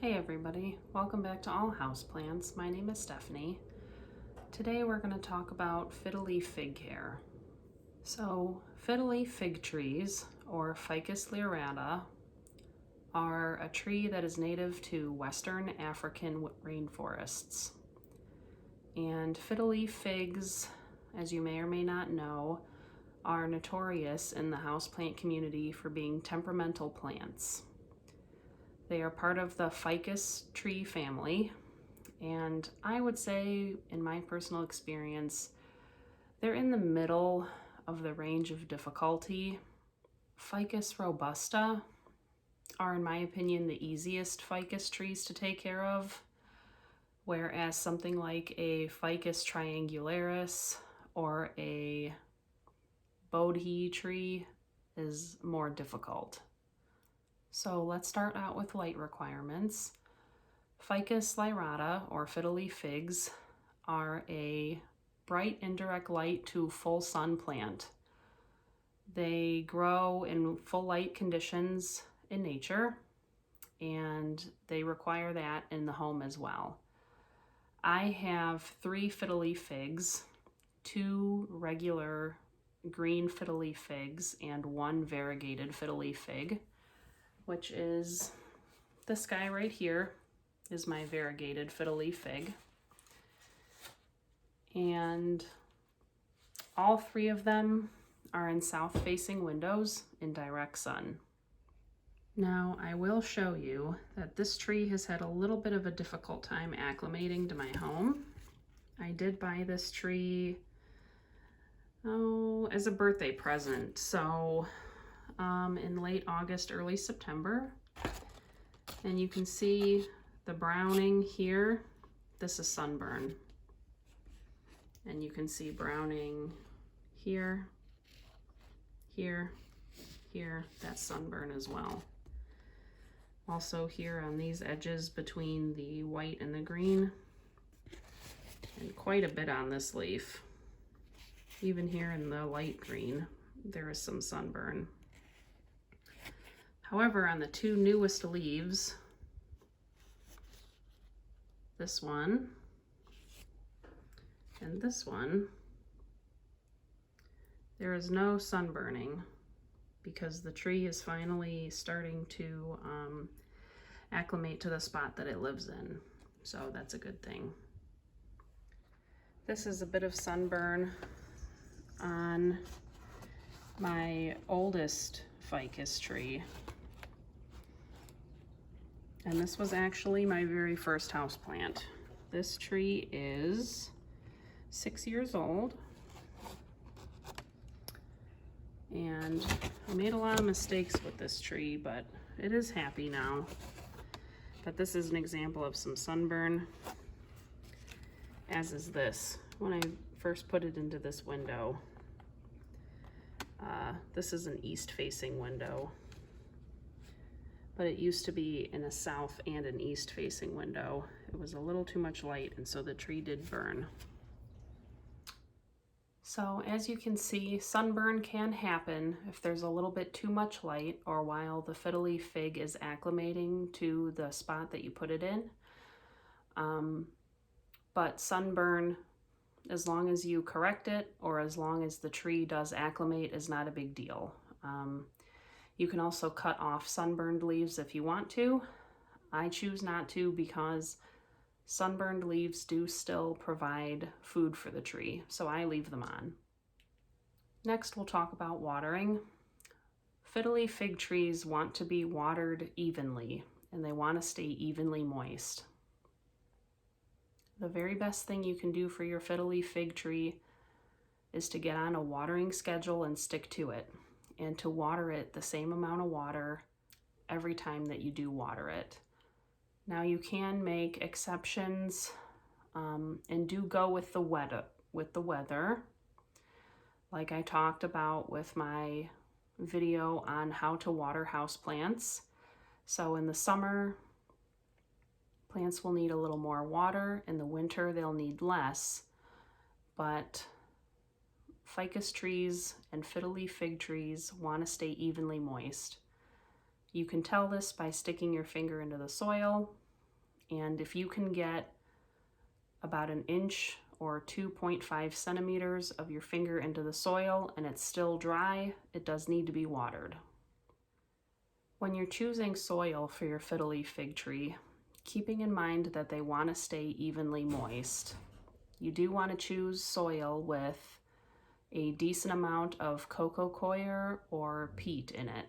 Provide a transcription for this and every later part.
Hey everybody, welcome back to All Houseplants. My name is Stephanie. Today we're going to talk about fiddle leaf fig care. So fiddle leaf fig trees, or Ficus Lyrata, are a tree that is native to Western African rainforests. And fiddle leaf figs, as you may or may not know, are notorious in the houseplant community for being temperamental plants. They are part of the ficus tree family, and I would say, in my personal experience, they're in the middle of the range of difficulty. Ficus robusta are, in my opinion, the easiest ficus trees to take care of, whereas something like a Ficus triangularis or a bodhi tree is more difficult. So let's start out with light requirements. Ficus lyrata, or fiddle leaf figs, are a bright indirect light to full sun plant. They grow in full light conditions in nature, and they require that in the home as well. I have 3 fiddle leaf figs, 2 regular green fiddle leaf figs, and 1 variegated fiddle leaf fig, which is this guy right here is my variegated fiddle leaf fig. And all 3 of them are in south-facing windows in direct sun. Now I will show you that this tree has had a little bit of a difficult time acclimating to my home. I did buy this tree as a birthday present, so in late August, early September. And you can see the browning here. This is sunburn. And you can see browning here, here, here. That's sunburn as well. Also here on these edges between the white and the green. And quite a bit on this leaf. Even here in the light green, there is some sunburn. However, on the 2 newest leaves, this one and this one, there is no sunburning because the tree is finally starting to acclimate to the spot that it lives in. So that's a good thing. This is a bit of sunburn on my oldest ficus tree. And this was actually my very first houseplant. This tree is 6 years old. And I made a lot of mistakes with this tree, but it is happy now. But this is an example of some sunburn, as is this. When I first put it into this window, this is an east-facing window. But it used to be in a south and an east facing window. It was a little too much light, and so the tree did burn. So as you can see, sunburn can happen if there's a little bit too much light or while the fiddle leaf fig is acclimating to the spot that you put it in. But sunburn, as long as you correct it or as long as the tree does acclimate, is not a big deal. You can also cut off sunburned leaves if you want to. I choose not to because sunburned leaves do still provide food for the tree, so I leave them on. Next, we'll talk about watering. Fiddle leaf fig trees want to be watered evenly, and they want to stay evenly moist. The very best thing you can do for your fiddle leaf fig tree is to get on a watering schedule and stick to it, and to water it the same amount of water every time that you do water it. Now you can make exceptions and do go with the weather, like I talked about with my video on how to water houseplants. So in the summer, plants will need a little more water. In the winter, they'll need less, but ficus trees and fiddle leaf fig trees want to stay evenly moist. You can tell this by sticking your finger into the soil And if you can get about an inch or 2.5 centimeters of your finger into the soil and it's still dry, it does need to be watered. When you're choosing soil for your fiddle leaf fig tree, keeping in mind that they want to stay evenly moist, you do want to choose soil with a decent amount of coco coir or peat in it.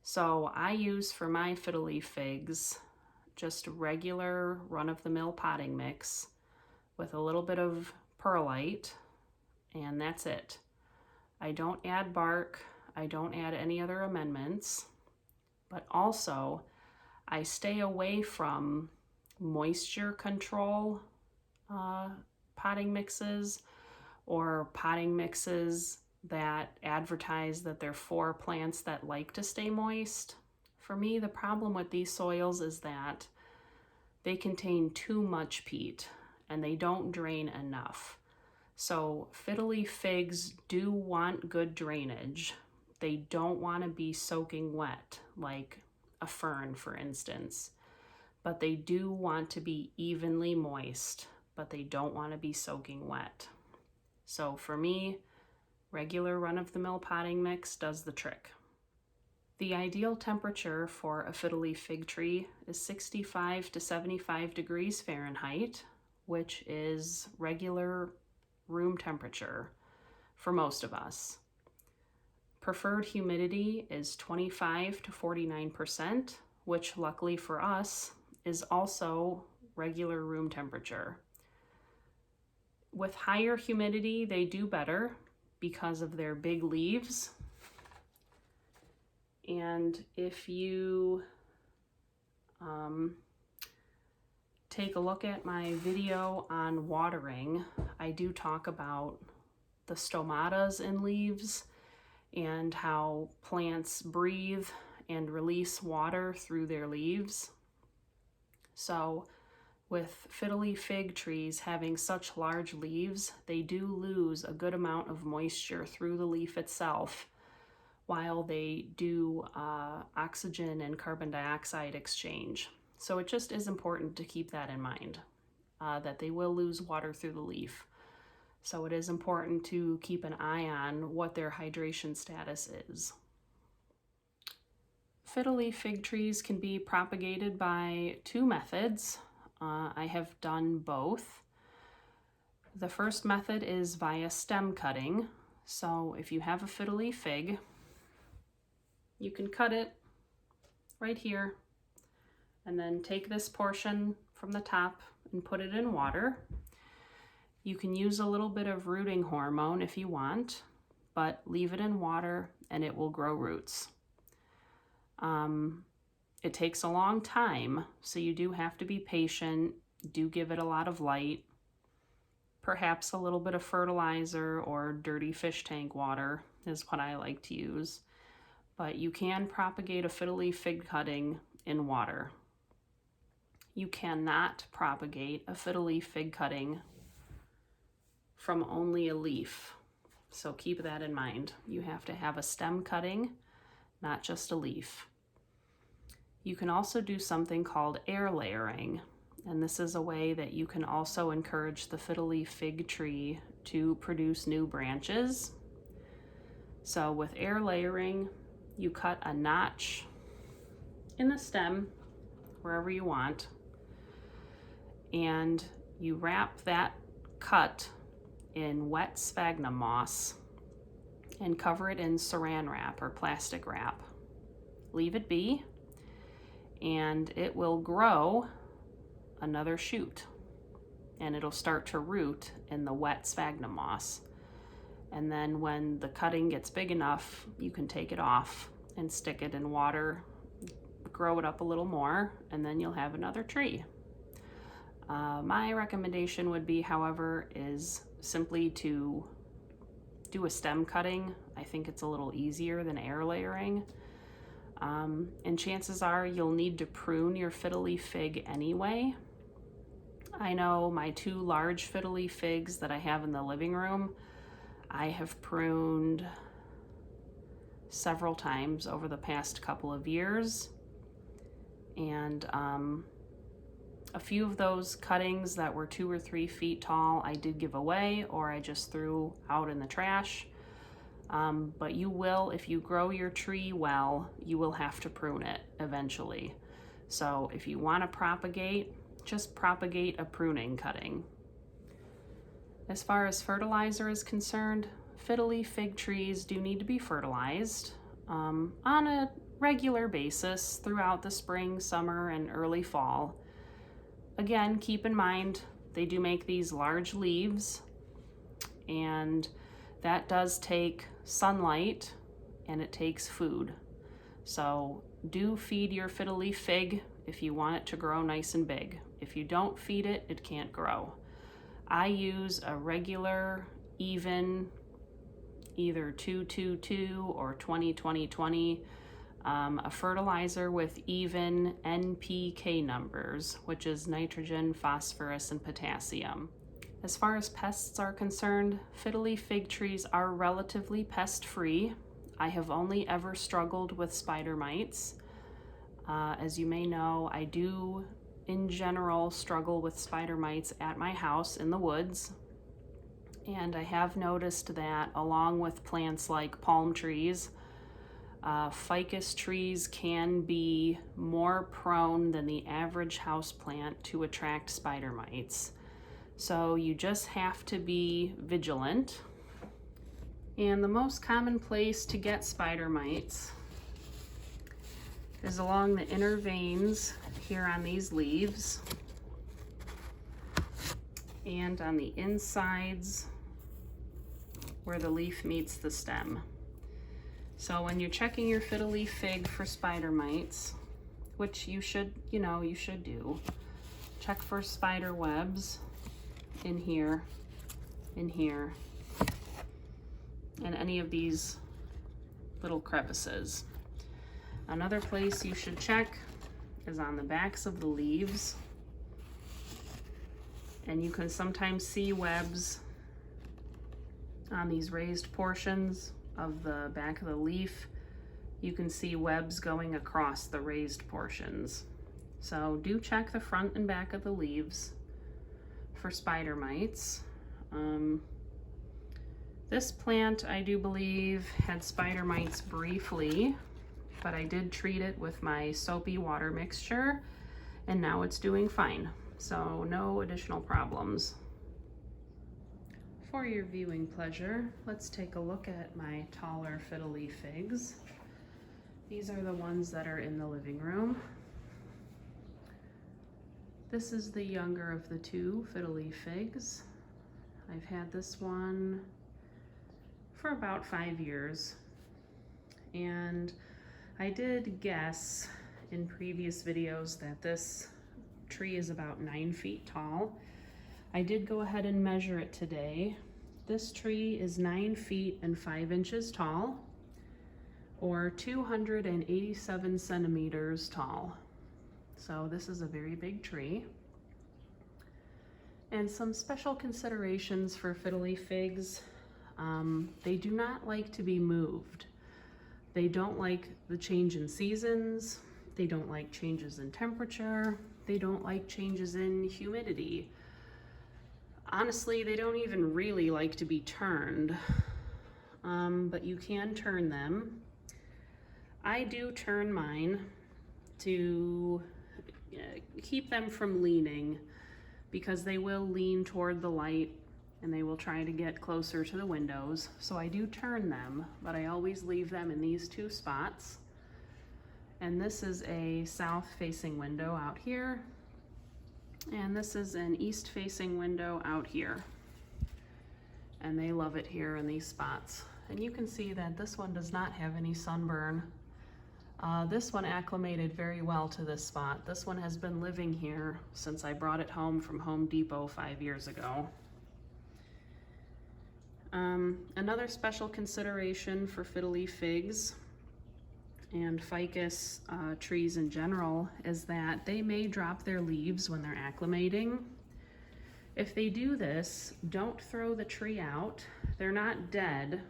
So I use for my fiddle leaf figs just regular run-of-the-mill potting mix with a little bit of perlite, and that's it. I don't add bark, I don't add any other amendments, but also I stay away from moisture control potting mixes or potting mixes that advertise that they're for plants that like to stay moist. For me, the problem with these soils is that they contain too much peat and they don't drain enough. So fiddle leaf figs do want good drainage. They don't want to be soaking wet like a fern, for instance, but they do want to be evenly moist, but they don't want to be soaking wet. So for me, regular run-of-the-mill potting mix does the trick. The ideal temperature for a fiddle leaf fig tree is 65 to 75 degrees Fahrenheit, which is regular room temperature for most of us. Preferred humidity is 25 to 49%, which luckily for us is also regular room temperature. With higher humidity, they do better because of their big leaves. And if you take a look at my video on watering, I do talk about the stomatas in leaves and how plants breathe and release water through their leaves. So with fiddle leaf fig trees having such large leaves, they do lose a good amount of moisture through the leaf itself while they do oxygen and carbon dioxide exchange. So it just is important to keep that in mind, that they will lose water through the leaf. So it is important to keep an eye on what their hydration status is. Fiddle leaf fig trees can be propagated by two methods. I have done both. The first method is via stem cutting. So if you have a fiddle leaf fig, you can cut it right here and then take this portion from the top and put it in water. You can use a little bit of rooting hormone if you want, but leave it in water and it will grow roots. It takes a long time, so you do have to be patient. Do give it a lot of light, perhaps a little bit of fertilizer or dirty fish tank water is what I like to use. But you can propagate a fiddle leaf fig cutting in water. You cannot propagate a fiddle leaf fig cutting from only a leaf. So keep that in mind. You have to have a stem cutting, not just a leaf. You can also do something called air layering, and this is a way that you can also encourage the fiddle leaf fig tree to produce new branches. So with air layering, you cut a notch in the stem, wherever you want, and you wrap that cut in wet sphagnum moss and cover it in saran wrap or plastic wrap. Leave it be, and it will grow another shoot, and it'll start to root in the wet sphagnum moss. And then when the cutting gets big enough, you can take it off and stick it in water, grow it up a little more, and then you'll have another tree. My recommendation would be, however, is simply to do a stem cutting. I think it's a little easier than air layering. And chances are you'll need to prune your fiddle leaf fig anyway. I know my two large fiddle leaf figs that I have in the living room, I have pruned several times over the past couple of years. And A few of those cuttings that were 2 or 3 feet tall I did give away, or I just threw out in the trash. But you will, if you grow your tree well, you will have to prune it eventually. So if you want to propagate, just propagate a pruning cutting. As far as fertilizer is concerned, Fiddle Leaf Fig trees do need to be fertilized on a regular basis throughout the spring, summer, and early fall. Again, keep in mind, they do make these large leaves, and that does take sunlight and it takes food. So do feed your fiddle leaf fig if you want it to grow nice and big. If you don't feed it, it can't grow. I use a regular, even, either 2-2-2 or 20-20-20, a fertilizer with even NPK numbers, which is nitrogen, phosphorus, and potassium. As far as pests are concerned, fiddle leaf fig trees are relatively pest-free. I have only ever struggled with spider mites. As you may know, I do, in general, struggle with spider mites at my house in the woods. And I have noticed that along with plants like palm trees, ficus trees can be more prone than the average houseplant to attract spider mites. So you just have to be vigilant. And the most common place to get spider mites is along the inner veins here on these leaves and on the insides where the leaf meets the stem. So when you're checking your fiddle leaf fig for spider mites, which you should do, check for spider webs in here, and any of these little crevices. Another place you should check is on the backs of the leaves, and you can sometimes see webs on these raised portions of the back of the leaf. You can see webs going across the raised portions. So do check the front and back of the leaves for spider mites. This plant, I do believe, had spider mites briefly, but I did treat it with my soapy water mixture, and now it's doing fine. So no additional problems. For your viewing pleasure, let's take a look at my taller fiddle leaf figs. These are the ones that are in the living room. This is the younger of the two fiddle leaf figs. I've had this one for about 5 years, and I did guess in previous videos that this tree is about 9 feet tall. I did go ahead and measure it today. This tree is 9 feet and 5 inches tall, or 287 centimeters tall. So this is a very big tree. And some special considerations for fiddle leaf figs. They do not like to be moved. They don't like the change in seasons. They don't like changes in temperature. They don't like changes in humidity. Honestly, they don't even really like to be turned, but you can turn them. I do turn mine to keep them from leaning, because they will lean toward the light and they will try to get closer to the windows. So I do turn them, but I always leave them in these 2 spots. And this is a south-facing window out here, and this is an east-facing window out here. And they love it here in these spots. And you can see that this one does not have any sunburn. This one acclimated very well to this spot. This one has been living here since I brought it home from Home Depot 5 years ago. Another special consideration for fiddle leaf figs and ficus trees in general is that they may drop their leaves when they're acclimating. If they do this, don't throw the tree out. They're not dead,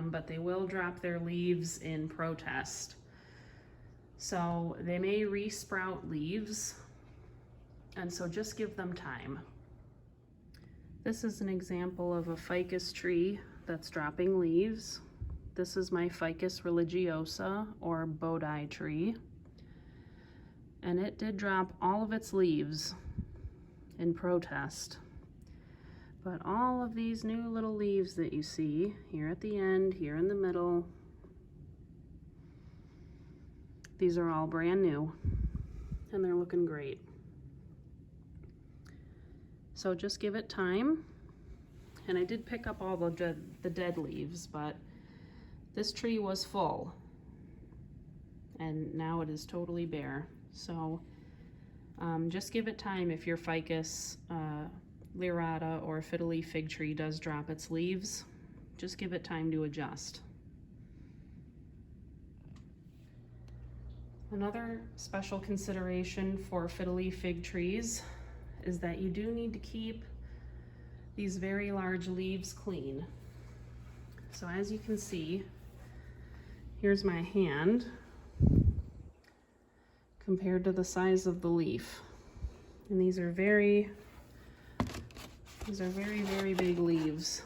but they will drop their leaves in protest. So they may re-sprout leaves And so just give them time. This is an example of a ficus tree that's dropping leaves. This is my Ficus religiosa, or Bodhi tree. And it did drop all of its leaves in protest. But all of these new little leaves that you see here at the end, here in the middle, these are all brand new and they're looking great. So just give it time. And I did pick up all the dead leaves, but this tree was full and now it is totally bare. So just give it time if your Ficus Lyrata or Fiddle Leaf Fig Tree does drop its leaves. Just give it time to adjust. Another special consideration for Fiddle Leaf Fig trees is that you do need to keep these very large leaves clean. So as you can see, here's my hand compared to the size of the leaf. And these are very, very big leaves.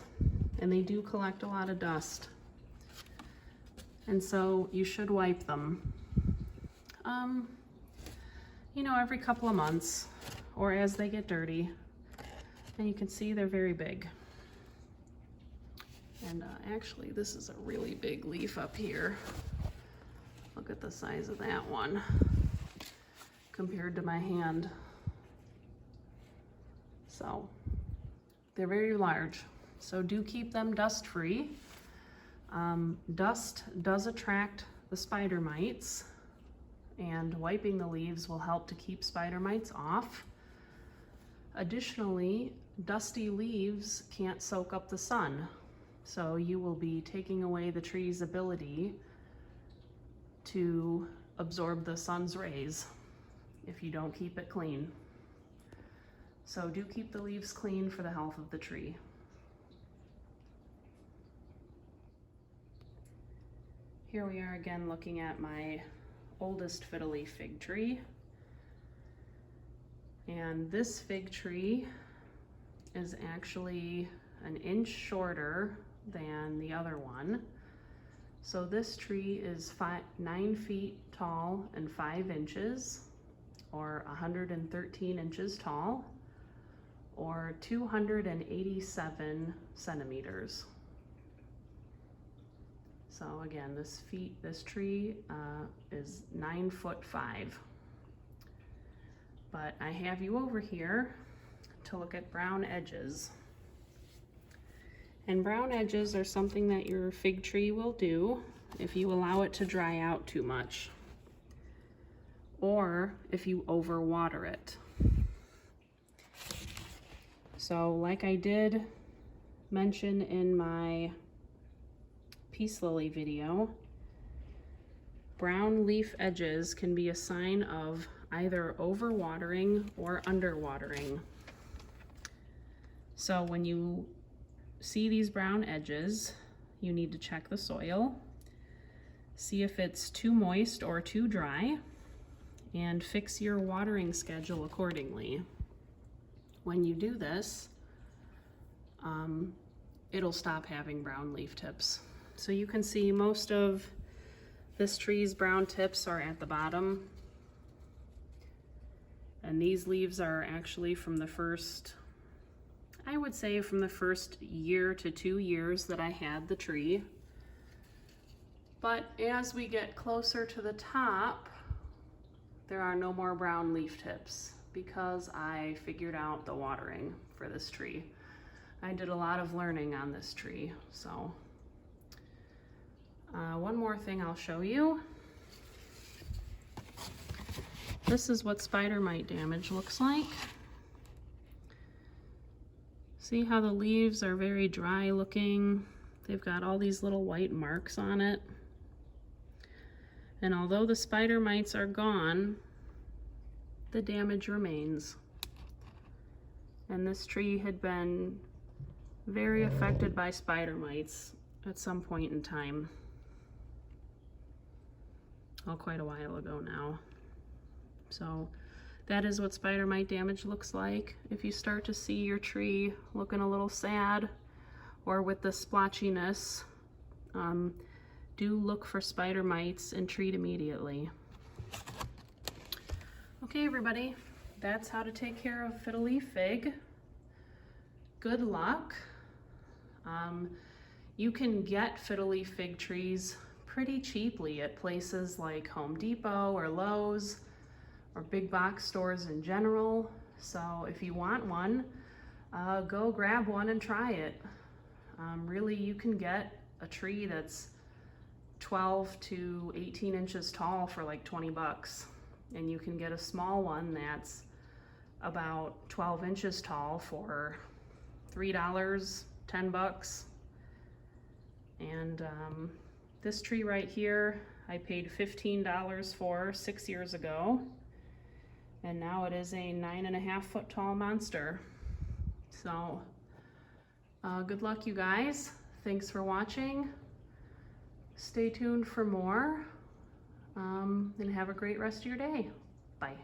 And they do collect a lot of dust. And so you should wipe them. You know, every couple of months or as they get dirty. And you can see they're very big. And actually, this is a really big leaf up here. Look at the size of that one compared to my hand. So they're very large. So do keep them dust free. Dust does attract the spider mites, and wiping the leaves will help to keep spider mites off. Additionally, dusty leaves can't soak up the sun, so you will be taking away the tree's ability to absorb the sun's rays if you don't keep it clean. So do keep the leaves clean for the health of the tree. Here we are again looking at my oldest Fiddle Leaf Fig Tree. And this fig tree is actually an inch shorter than the other one. So this tree is 9 feet tall and 5 inches, or 113 inches tall, or 287 centimeters. So again, this tree is 9'5". But I have you over here to look at brown edges. And brown edges are something that your fig tree will do if you allow it to dry out too much, or if you overwater it. So like I did mention in my peace lily video, brown leaf edges can be a sign of either overwatering or underwatering. So when you see these brown edges, you need to check the soil, see if it's too moist or too dry, and fix your watering schedule accordingly. When you do this, it'll stop having brown leaf tips. So you can see most of this tree's brown tips are at the bottom. And these leaves are actually from the first, I would say from the first year to 2 years that I had the tree. But as we get closer to the top, there are no more brown leaf tips because I figured out the watering for this tree. I did a lot of learning on this tree. So one more thing I'll show you. This is what spider mite damage looks like. See how the leaves are very dry looking? They've got all these little white marks on it. And although the spider mites are gone, the damage remains. And this tree had been very affected by spider mites at some point in time. Oh, quite a while ago now. So that is what spider mite damage looks like. If you start to see your tree looking a little sad or with the splotchiness, do look for spider mites and treat immediately. Okay, everybody, that's how to take care of fiddle leaf fig. Good luck. You can get fiddle leaf fig trees pretty cheaply at places like Home Depot or Lowe's or big box stores in general. So if you want one, go grab one and try it. Really, you can get a tree that's 12 to 18 inches tall for like 20 bucks. And you can get a small one that's about 12 inches tall for $3, 10 bucks. And this tree right here, I paid $15 for 6 years ago. And now it is a 9.5 foot tall monster. So good luck, you guys. Thanks for watching. Stay tuned for more, and have a great rest of your day. Bye.